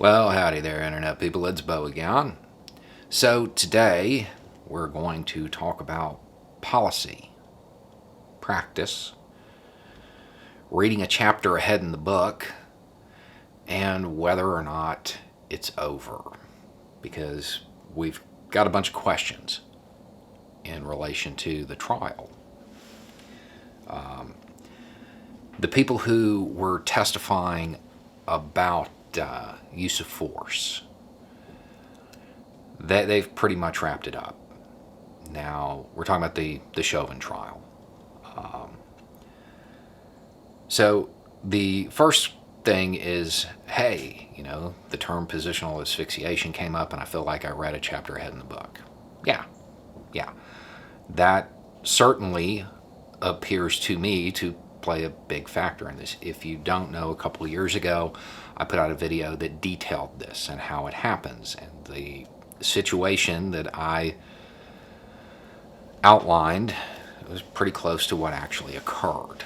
Well, howdy there, Internet people. It's Bo again. So, today we're going to talk about policy, practice, reading a chapter ahead in the book, and whether or not it's over. Because we've got a bunch of questions in relation to the trial. The people who were testifying about use of force, they've pretty much wrapped it up. Now, we're talking about the Chauvin trial. So the first thing is, hey, the term positional asphyxiation came up, and I feel like I read a chapter ahead in the book. Yeah. That certainly appears to me to play a big factor in this. If you don't know, a couple of years ago, I put out a video that detailed this and how it happens, and the situation that I outlined was pretty close to what actually occurred.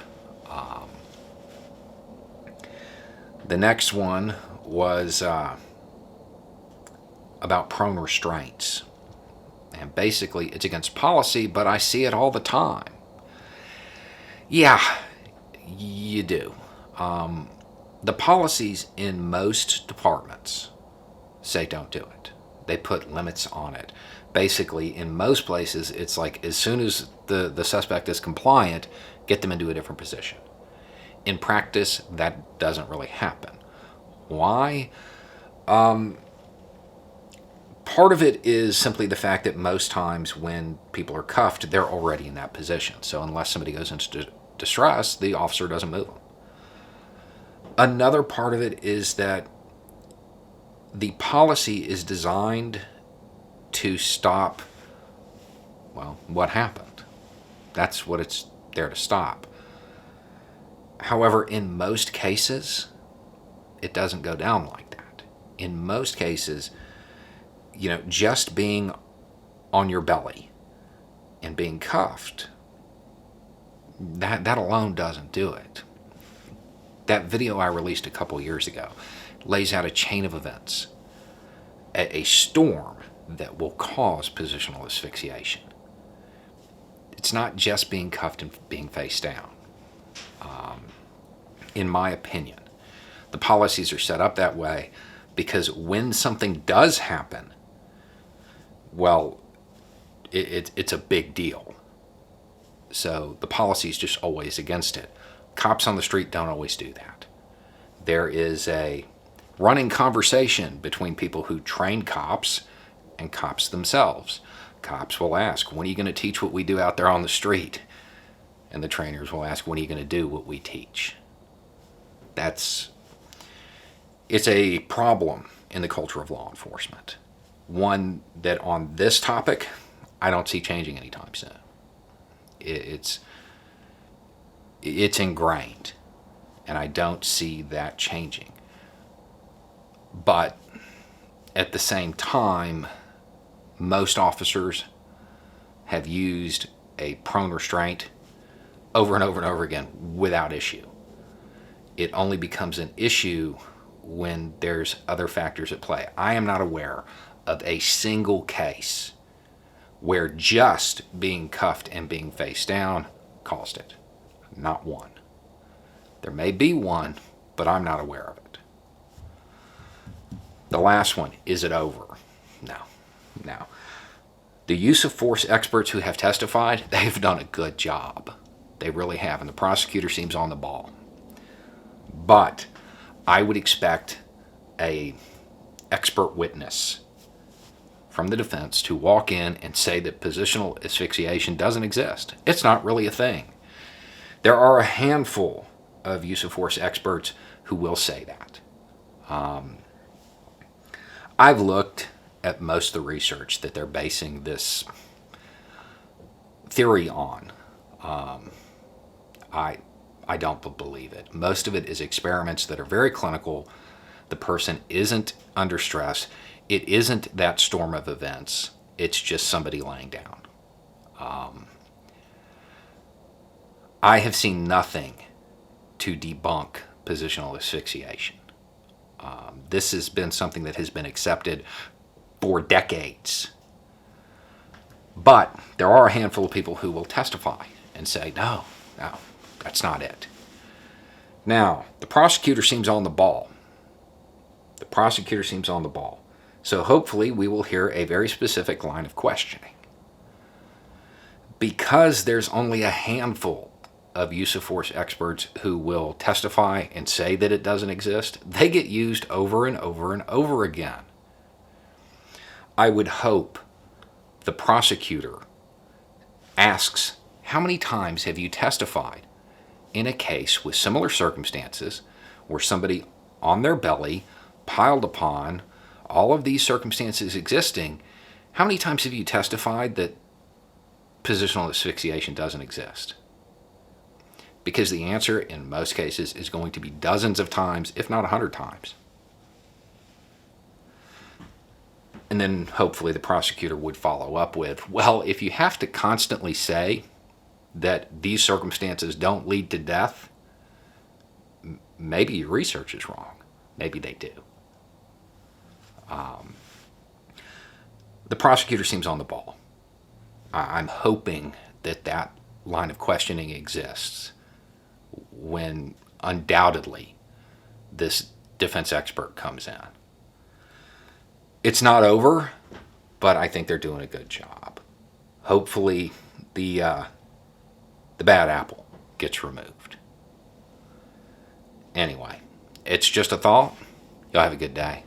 The next one was about prone restraints. And basically, it's against policy, but I see it all the time. Yeah, you do. The policies in most departments say don't do it. They put limits on it. Basically, in most places, it's like as soon as the suspect is compliant, get them into a different position. In practice, that doesn't really happen. Why? Part of it is simply the fact that most times when people are cuffed, they're already in that position. So unless somebody goes into distress, the officer doesn't move them. Another part of it is that the policy is designed to stop, well, what happened. That's what it's there to stop. However, in most cases, it doesn't go down like that. In most cases, just being on your belly and being cuffed, that alone doesn't do it. That video I released a couple years ago lays out a chain of events, a storm that will cause positional asphyxiation. It's not just being cuffed and being face down. In my opinion, the policies are set up that way because when something does happen, well, it's a big deal. So the policy is just always against it. Cops on the street don't always do that. There is a running conversation between people who train cops and cops themselves. Cops will ask, when are you going to teach what we do out there on the street? And the trainers will ask, when are you going to do what we teach? It's a problem in the culture of law enforcement. One that on this topic, I don't see changing anytime soon. It's ingrained, and I don't see that changing. But at the same time, most officers have used a prone restraint over and over and over again without issue. It only becomes an issue when there's other factors at play. I am not aware of a single case where just being cuffed and being face down caused it. Not one. There may be one, but I'm not aware of it. The last one, is it over? No. The use of force experts who have testified, they've done a good job. They really have, and the prosecutor seems on the ball. But I would expect an expert witness from the defense to walk in and say that positional asphyxiation doesn't exist. It's not really a thing. There are a handful of use of force experts who will say that. I've looked at most of the research that they're basing this theory on. I don't believe it. Most of it is experiments that are very clinical. The person isn't under stress. It isn't that storm of events. It's just somebody laying down. I have seen nothing to debunk positional asphyxiation. This has been something that has been accepted for decades. But there are a handful of people who will testify and say, no, that's not it. Now, the prosecutor seems on the ball. The prosecutor seems on the ball. So hopefully we will hear a very specific line of questioning. Because there's only a handful of use of force experts who will testify and say that it doesn't exist, they get used over and over and over again. I would hope the prosecutor asks, how many times have you testified in a case with similar circumstances where somebody on their belly, piled upon, all of these circumstances existing, how many times have you testified that positional asphyxiation doesn't exist? Because the answer in most cases is going to be dozens of times, if not 100 times. And then hopefully the prosecutor would follow up with, well, if you have to constantly say that these circumstances don't lead to death, maybe your research is wrong. Maybe they do. The prosecutor seems on the ball. I'm hoping that that line of questioning exists when undoubtedly this defense expert comes in. It's not over, but I think they're doing a good job. Hopefully the bad apple gets removed. Anyway, it's just a thought. Y'all have a good day.